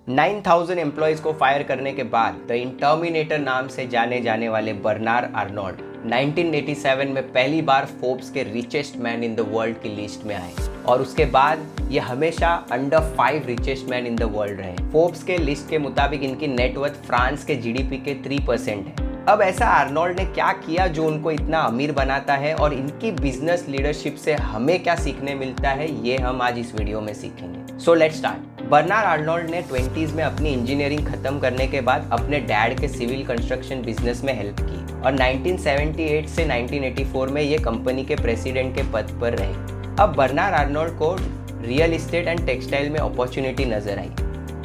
9,000 employees को fire करने के बाद द इंटर्मिनेटर नाम से जाने जाने वाले बर्नार्ड आर्नोल्ड 1987 में पहली बार फोर्ब्स के richest man in the world की लिस्ट में आए और उसके बाद ये हमेशा under 5 richest man in the world रहे। फोर्ब्स के लिस्ट के मुताबिक इनकी नेटवर्थ फ्रांस के जीडीपी के 3% है। अब ऐसा आर्नोल्ड ने क्या किया जो उनको इतना अमीर बनाता है और इनकी बिजनेस लीडरशिप से हमें क्या सीखने मिलता है, ये हम आज इस वीडियो में सीखेंगे। So let's start. Bernard Arnold ने 20s में अपनी इंजीनियरिंग खत्म करने के बाद अपने डैड के सिविल कंस्ट्रक्शन बिजनेस में हेल्प की और 1978 से 1984 में ये कंपनी के प्रेसिडेंट के पद पर रहे। अब बर्नार्ड आर्नोल्ड को रियल एस्टेट एंड टेक्सटाइल में अपॉर्चुनिटी नजर आई,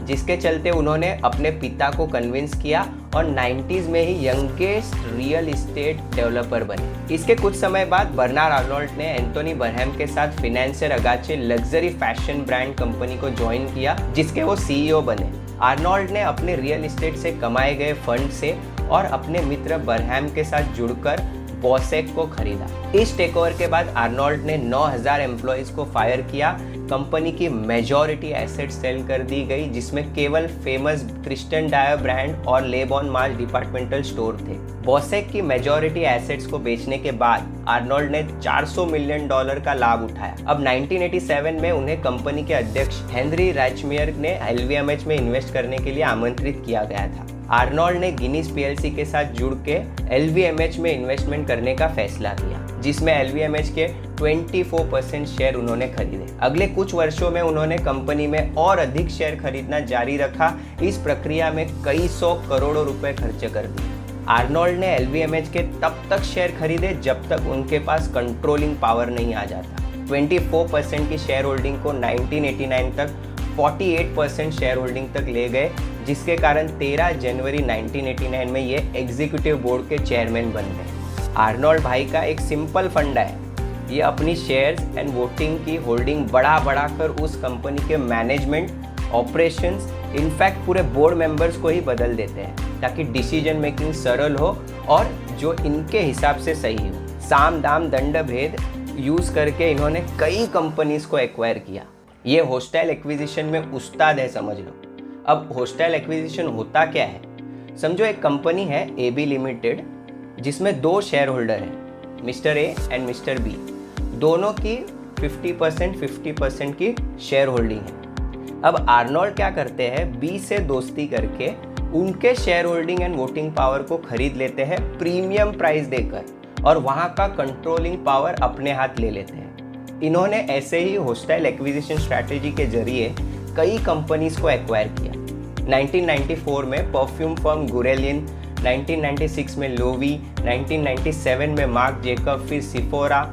जिसके चलते उन्होंने अपने पिता को कन्विंस किया और 90s में ही यंगेस्ट रियल एस्टेट डेवलपर बने। इसके कुछ समय बाद बर्नार्ड आर्नोल्ड ने एंथोनी बरहम के साथ financier अगाचे luxury fashion brand company को ज्वाइन किया, जिसके वो सीईओ बने। आर्नोल्ड ने अपने रियल एस्टेट से कमाए गए फंड से और अपने मित्र बरहम के साथ जुड़कर बॉसेक को खरीदा। इस टेकओवर के बाद आर्नोल्ड ने 9,000 एम्प्लॉयज को फायर किया। कंपनी की मेजॉरिटी एसेट सेल कर दी गई, जिसमें केवल फेमस क्रिस्टियन डायर ब्रांड और लेबॉन मार्च डिपार्टमेंटल स्टोर थे। बॉसेक की मेजॉरिटी एसेट्स को बेचने के बाद आर्नोल्ड ने $400 मिलियन का लाभ उठाया। अब 1987 में उन्हें कंपनी के अध्यक्ष हेनरी रैचमियर ने LVMH में इन्वेस्ट करने के लिए आमंत्रित किया गया था। आर्नोल्ड ने गिनीज PLC के साथ जुड़ के LVMH में इन्वेस्टमेंट करने का फैसला किया, जिसमें LVMH के 24% शेयर उन्होंने खरीदे। अगले कुछ वर्षों में उन्होंने कंपनी में और अधिक शेयर खरीदना जारी रखा। इस प्रक्रिया में कई 100 करोड़ रुपए खर्च कर दिए। आर्नोल्ड ने LVMH के तब तक शेयर खरीदे जब तक उनके पास कंट्रोलिंग पावर नहीं आ जाता। 24% की शेयर होल्डिंग को 1989 तक 48% शेयर होल्डिंग तक ले गए, जिसके कारण 13 जनवरी 1989 में ये एग्जीक्यूटिव बोर्ड के चेयरमैन बन गए। आर्नोल्ड भाई का एक सिंपल फंडा है, ये अपनी शेयर्स एंड वोटिंग की होल्डिंग बढ़ा कर उस कंपनी के मैनेजमेंट, ऑपरेशंस, इनफैक्ट पूरे बोर्ड मेंबर्स को ही बदल देते हैं ताकि डिसीजन मेकिंग सरल हो और जो इनके हिसाब से सही हो। साम दाम दंड भेद यूज करके इन्होंने कई कंपनीज को एक्वायर किया। ये होस्टाइल एक्विजिशन में उस्ताद है, समझ लो। अब होस्टाइल एक्विजिशन होता क्या है? समझो एक कंपनी है AB लिमिटेड, जिसमें 2 शेयर होल्डर हैं, mister A and mister B। दोनों की 50% की शेयर होल्डिंग है। अब आर्नोल्ड क्या करते हैं, B से दोस्ती करके उनके share holding and voting power को खरीद लेते हैं प्रीमियम प्राइस देकर और वहां का कंट्रोलिंग पावर अपने हाथ ले लेते हैं। इन्होंने ऐसे ही होस्टाइल एक्विजिशन स्ट्रैटेजी के जरिए कई कंपनीज को एक्वायर किया। 1994 में परफ्यूम फर्म गुरेलिन, 1996 में लोवी, 1997 में मार्क जेकब, फिर सिफोरा,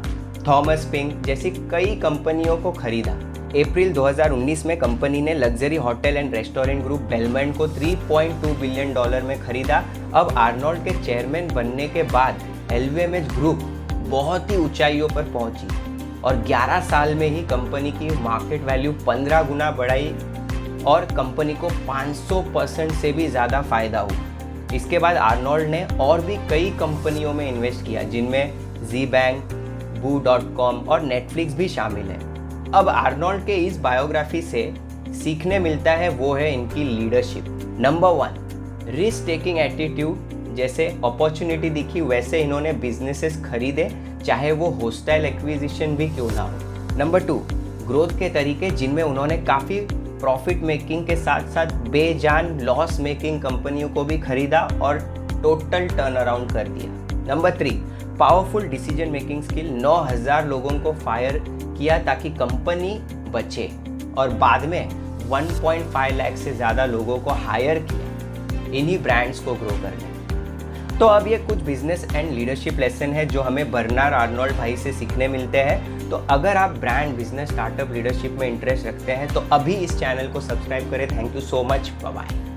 थॉमस पिंक जैसी कई कंपनियों को खरीदा। अप्रैल 2019 में कंपनी ने luxury hotel and restaurant group bailment को $3.2 बिलियन में खरीदा। अब आर्नोल्ड के चेयरमैन बनने के बाद LVMH ग्रुप बहुत ही ऊंचाइयों पर पहुंची और 11 साल में ही कंपनी की मार्केट वैल्यू 15 गुना बढ़ाई और कंपनी को 500% से भी ज़्यादा फायदा हुआ। इसके बाद आर्नोल्ड ने और भी कई कंपनियों में इन्वेस्ट किया, जिनमें ZBank, Boo.com और Netflix भी शामिल है। अब आर्नोल्ड के इस बायोग्राफी से सीखने मिलता है वो है इनकी leadership. Number 1, risk taking attitude. जैसे अपॉर्चुनिटी दिखी वैसे इन्होंने बिजनेसेस खरीदे, चाहे वो होस्टाइल एक्विजिशन भी क्यों ना हो। नंबर 2, ग्रोथ के तरीके, जिनमें उन्होंने काफ़ी प्रॉफिट मेकिंग के साथ साथ बेजान लॉस मेकिंग कंपनियों को भी खरीदा और टोटल टर्न अराउंड कर दिया। Number 3, powerful decision making skill. 9,000 लोगों को फायर किया ताकि कंपनी बचे और बाद में 1.5 लाख से ज़्यादा लोगों को हायर किया इन्हीं ब्रांड्स को ग्रो करने। तो अब ये कुछ बिजनेस एंड लीडरशिप लेसन है जो हमें बर्नार्ड आर्नोल्ड भाई से सीखने मिलते हैं। तो अगर आप ब्रांड, बिजनेस, स्टार्टअप, लीडरशिप में इंटरेस्ट रखते हैं तो अभी इस चैनल को सब्सक्राइब करें। Thank you so much, bye bye.